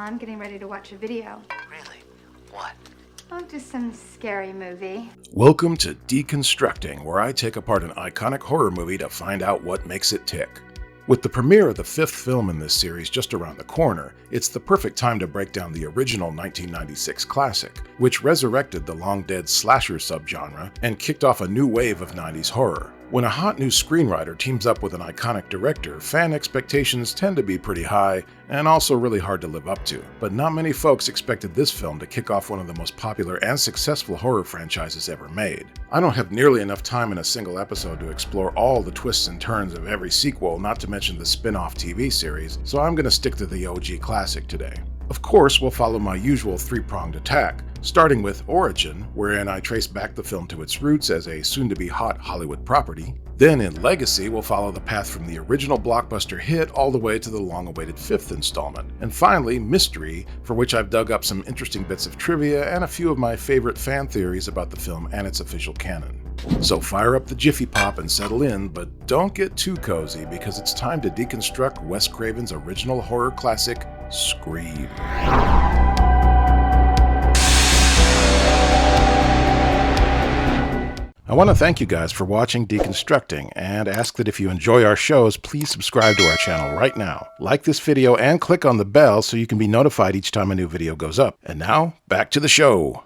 I'm getting ready to watch a video. Really? What? Oh, just some scary movie. Welcome to Deconstructing, where I take apart an iconic horror movie to find out what makes it tick. With the premiere of the 5th film in this series just around the corner, it's the perfect time to break down the original 1996 classic, which resurrected the long-dead slasher subgenre and kicked off a new wave of 90s horror. When a hot new screenwriter teams up with an iconic director, fan expectations tend to be pretty high and also really hard to live up to. But not many folks expected this film to kick off one of the most popular and successful horror franchises ever made. I don't have nearly enough time in a single episode to explore all the twists and turns of every sequel, not to mention the spin-off TV series, so I'm going to stick to the OG classic today. Of course, we'll follow my usual three-pronged attack, starting with Origin, wherein I trace back the film to its roots as a soon-to-be-hot Hollywood property. Then in Legacy, we'll follow the path from the original blockbuster hit all the way to the long-awaited 5th installment. And finally, Mystery, for which I've dug up some interesting bits of trivia and a few of my favorite fan theories about the film and its official canon. So fire up the Jiffy Pop and settle in, but don't get too cozy because it's time to deconstruct Wes Craven's original horror classic, Scream. I want to thank you guys for watching Deconstructing and ask that if you enjoy our shows, please subscribe to our channel right now. Like this video and click on the bell so you can be notified each time a new video goes up. And now, back to the show.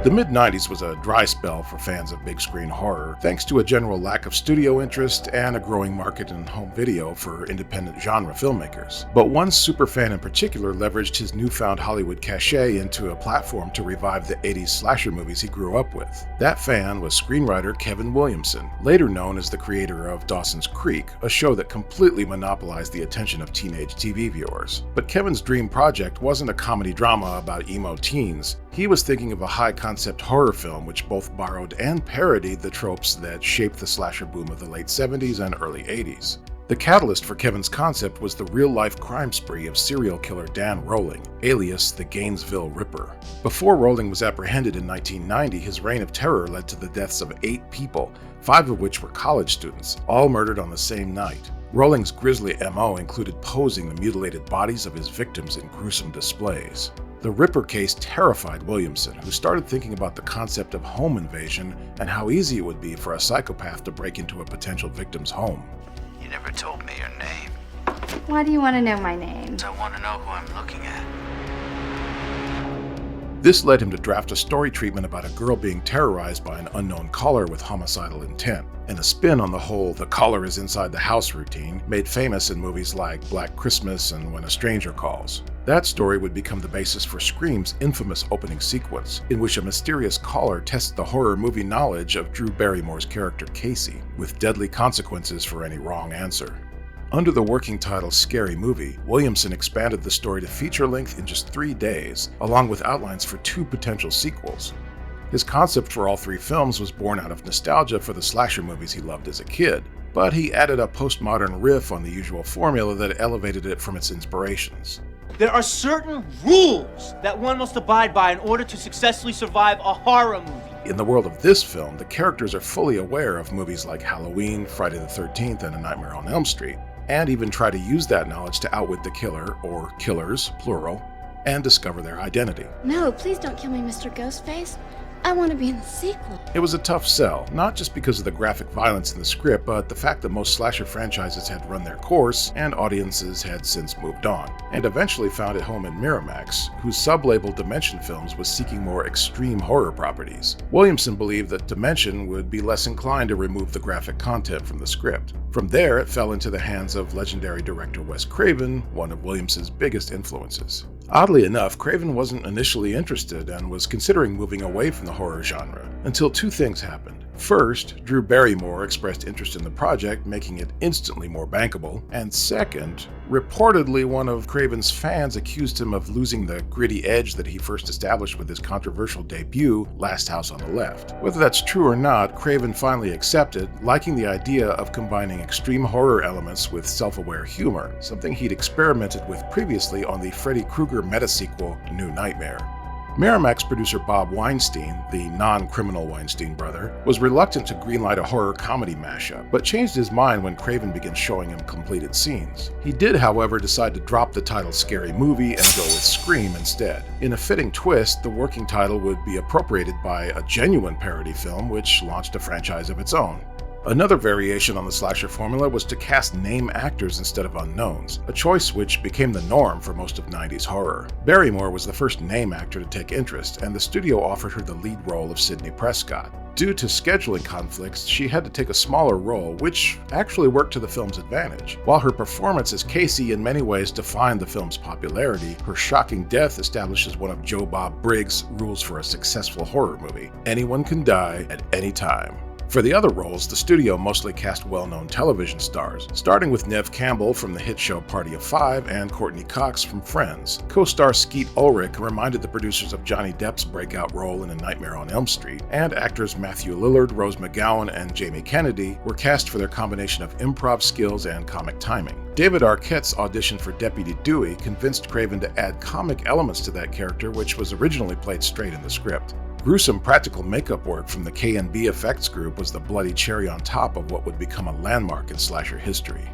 The mid-90s was a dry spell for fans of big screen horror, thanks to a general lack of studio interest and a growing market in home video for independent genre filmmakers. But one superfan in particular leveraged his newfound Hollywood cachet into a platform to revive the 80s slasher movies he grew up with. That fan was screenwriter Kevin Williamson, later known as the creator of Dawson's Creek, a show that completely monopolized the attention of teenage TV viewers. But Kevin's dream project wasn't a comedy drama about emo teens. He was thinking of a high-concept horror film which both borrowed and parodied the tropes that shaped the slasher boom of the late 70s and early 80s. The catalyst for Kevin's concept was the real-life crime spree of serial killer Dan Rolling, alias the Gainesville Ripper. Before Rolling was apprehended in 1990, his reign of terror led to the deaths of 8 people, 5 of which were college students, all murdered on the same night. Rolling's grisly MO included posing the mutilated bodies of his victims in gruesome displays. The Ripper case terrified Williamson, who started thinking about the concept of home invasion and how easy it would be for a psychopath to break into a potential victim's home. You never told me your name. Why do you want to know my name? I want to know who I'm looking at. This led him to draft a story treatment about a girl being terrorized by an unknown caller with homicidal intent, and a spin on the whole "the caller is inside the house" routine made famous in movies like Black Christmas and When a Stranger Calls. That story would become the basis for Scream's infamous opening sequence, in which a mysterious caller tests the horror movie knowledge of Drew Barrymore's character Casey, with deadly consequences for any wrong answer. Under the working title Scary Movie, Williamson expanded the story to feature length in just 3 days, along with outlines for 2 potential sequels. His concept for all 3 films was born out of nostalgia for the slasher movies he loved as a kid, but he added a postmodern riff on the usual formula that elevated it from its inspirations. There are certain rules that one must abide by in order to successfully survive a horror movie. In the world of this film, the characters are fully aware of movies like Halloween, Friday the 13th, and A Nightmare on Elm Street, and even try to use that knowledge to outwit the killer, or killers, plural, and discover their identity. No, please don't kill me, Mr. Ghostface. I want to be in the sequel. It was a tough sell, not just because of the graphic violence in the script, but the fact that most slasher franchises had run their course and audiences had since moved on, and eventually found a home in Miramax, whose sub-label Dimension Films was seeking more extreme horror properties. Williamson believed that Dimension would be less inclined to remove the graphic content from the script. From there, it fell into the hands of legendary director Wes Craven, one of Williamson's biggest influences. Oddly enough, Craven wasn't initially interested and was considering moving away from the horror genre, until 2 things happened. First, Drew Barrymore expressed interest in the project, making it instantly more bankable, and second, reportedly one of Craven's fans accused him of losing the gritty edge that he first established with his controversial debut, Last House on the Left. Whether that's true or not, Craven finally accepted, liking the idea of combining extreme horror elements with self-aware humor, something he'd experimented with previously on the Freddy Krueger meta-sequel, New Nightmare. Miramax producer Bob Weinstein, the non-criminal Weinstein brother, was reluctant to greenlight a horror comedy mashup, but changed his mind when Craven began showing him completed scenes. He did, however, decide to drop the title Scary Movie and go with Scream instead. In a fitting twist, the working title would be appropriated by a genuine parody film which launched a franchise of its own. Another variation on the slasher formula was to cast name actors instead of unknowns, a choice which became the norm for most of 90s horror. Barrymore was the first name actor to take interest, and the studio offered her the lead role of Sidney Prescott. Due to scheduling conflicts, she had to take a smaller role, which actually worked to the film's advantage. While her performance as Casey in many ways defined the film's popularity, her shocking death establishes one of Joe Bob Briggs' rules for a successful horror movie: anyone can die at any time. For the other roles, the studio mostly cast well-known television stars, starting with Neve Campbell from the hit show Party of Five and Courtney Cox from Friends. Co-star Skeet Ulrich reminded the producers of Johnny Depp's breakout role in A Nightmare on Elm Street, and actors Matthew Lillard, Rose McGowan, and Jamie Kennedy were cast for their combination of improv skills and comic timing. David Arquette's audition for Deputy Dewey convinced Craven to add comic elements to that character, which was originally played straight in the script. Gruesome practical makeup work from the K&B Effects group was the bloody cherry on top of what would become a landmark in slasher history.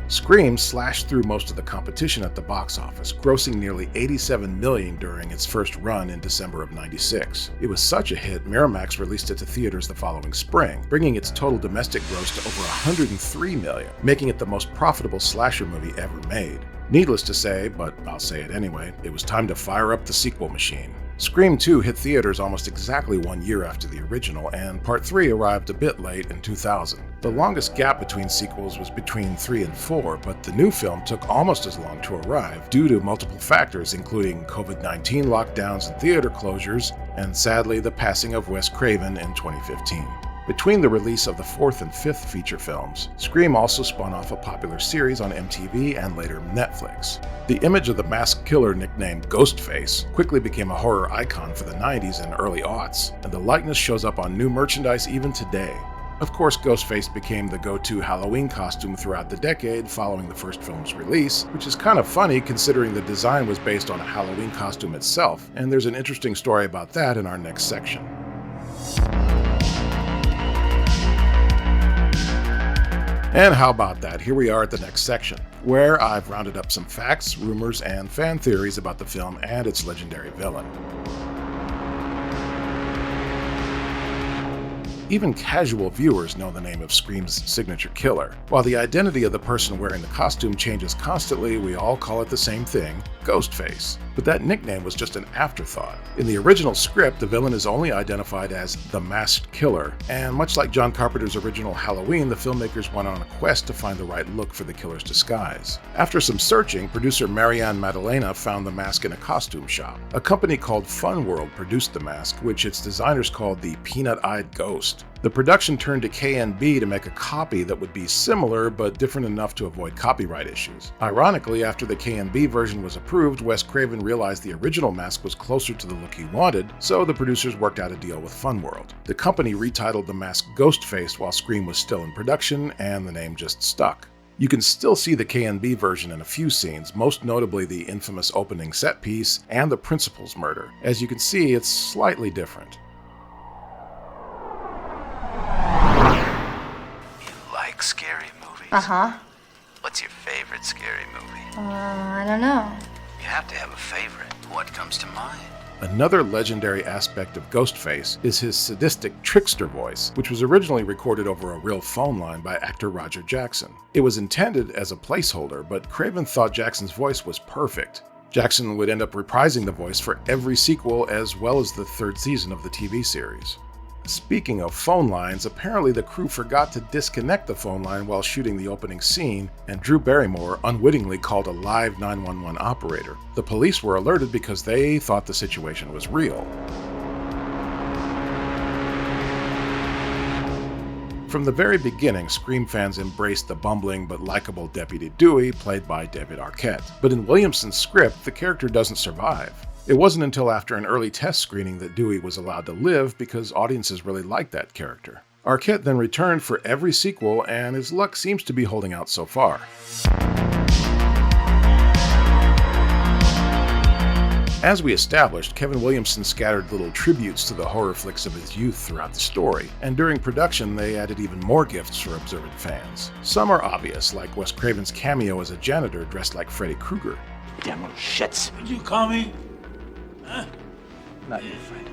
Scream slashed through most of the competition at the box office, grossing nearly $87 million during its first run in December of '96. It was such a hit, Miramax released it to theaters the following spring, bringing its total domestic gross to over $103 million, making it the most profitable slasher movie ever made. Needless to say, but I'll say it anyway, it was time to fire up the sequel machine. Scream 2 hit theaters almost exactly 1 year after the original, and Part 3 arrived a bit late in 2000. The longest gap between sequels was between 3 and 4, but the new film took almost as long to arrive due to multiple factors, including COVID-19 lockdowns and theater closures, and sadly the passing of Wes Craven in 2015. Between the release of the fourth and fifth feature films, Scream also spun off a popular series on MTV and later Netflix. The image of the masked killer nicknamed Ghostface quickly became a horror icon for the 90s and early aughts, and the likeness shows up on new merchandise even today. Of course, Ghostface became the go-to Halloween costume throughout the decade following the first film's release, which is kind of funny considering the design was based on a Halloween costume itself, and there's an interesting story about that in our next section. And how about that? Here we are at the next section, where I've rounded up some facts, rumors, and fan theories about the film and its legendary villain. Even casual viewers know the name of Scream's signature killer. While the identity of the person wearing the costume changes constantly, we all call it the same thing, Ghostface. But that nickname was just an afterthought. In the original script, the villain is only identified as the Masked Killer, and much like John Carpenter's original Halloween, the filmmakers went on a quest to find the right look for the killer's disguise. After some searching, producer Marianne Maddalena found the mask in a costume shop. A company called Fun World produced the mask, which its designers called the Peanut-Eyed Ghost. The production turned to K&B to make a copy that would be similar but different enough to avoid copyright issues. Ironically, after the K&B version was approved, Wes Craven realized the original mask was closer to the look he wanted, so the producers worked out a deal with Fun World. The company retitled the mask Ghostface while Scream was still in production, and the name just stuck. You can still see the K&B version in a few scenes, most notably the infamous opening set piece and the principal's murder. As you can see, it's slightly different. Scary movies? Uh-huh. What's your favorite scary movie? I don't know. You have to have a favorite. What comes to mind? Another legendary aspect of Ghostface is his sadistic trickster voice, which was originally recorded over a real phone line by actor Roger Jackson. It was intended as a placeholder, but Craven thought Jackson's voice was perfect. Jackson would end up reprising the voice for every sequel as well as the third season of the TV series. Speaking of phone lines, apparently the crew forgot to disconnect the phone line while shooting the opening scene, and Drew Barrymore unwittingly called a live 911 operator. The police were alerted because they thought the situation was real. From the very beginning, Scream fans embraced the bumbling but likable Deputy Dewey, played by David Arquette. But in Williamson's script, the character doesn't survive. It wasn't until after an early test screening that Dewey was allowed to live because audiences really liked that character. Arquette then returned for every sequel, and his luck seems to be holding out so far. As we established, Kevin Williamson scattered little tributes to the horror flicks of his youth throughout the story, and during production they added even more gifts for observant fans. Some are obvious, like Wes Craven's cameo as a janitor dressed like Freddy Krueger. Damn little shits. What'd you call me? Huh? Not your friend.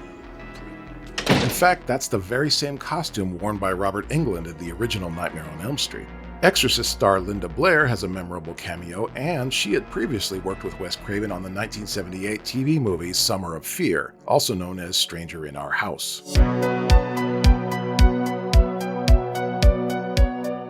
In fact, that's the very same costume worn by Robert Englund in the original Nightmare on Elm Street. Exorcist star Linda Blair has a memorable cameo, and she had previously worked with Wes Craven on the 1978 TV movie Summer of Fear, also known as Stranger in Our House.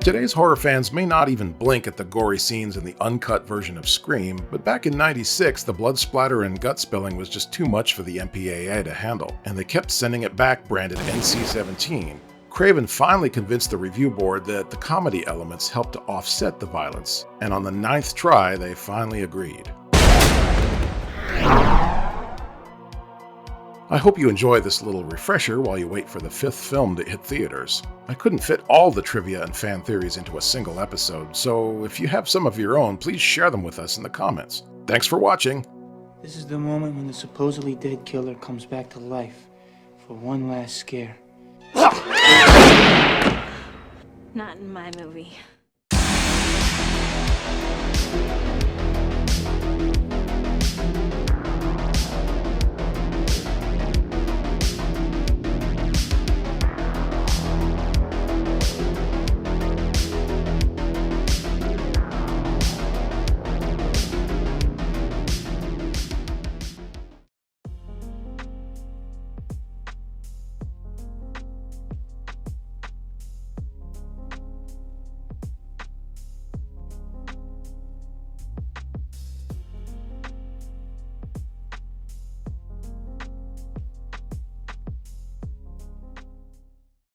Today's horror fans may not even blink at the gory scenes in the uncut version of Scream, but back in '96, the blood splatter and gut spilling was just too much for the MPAA to handle, and they kept sending it back branded NC-17. Craven finally convinced the review board that the comedy elements helped to offset the violence, and on the 9th try, they finally agreed. I hope you enjoy this little refresher while you wait for the 5th film to hit theaters. I couldn't fit all the trivia and fan theories into a single episode, so if you have some of your own, please share them with us in the comments. Thanks for watching! This is the moment when the supposedly dead killer comes back to life for one last scare. Not in my movie.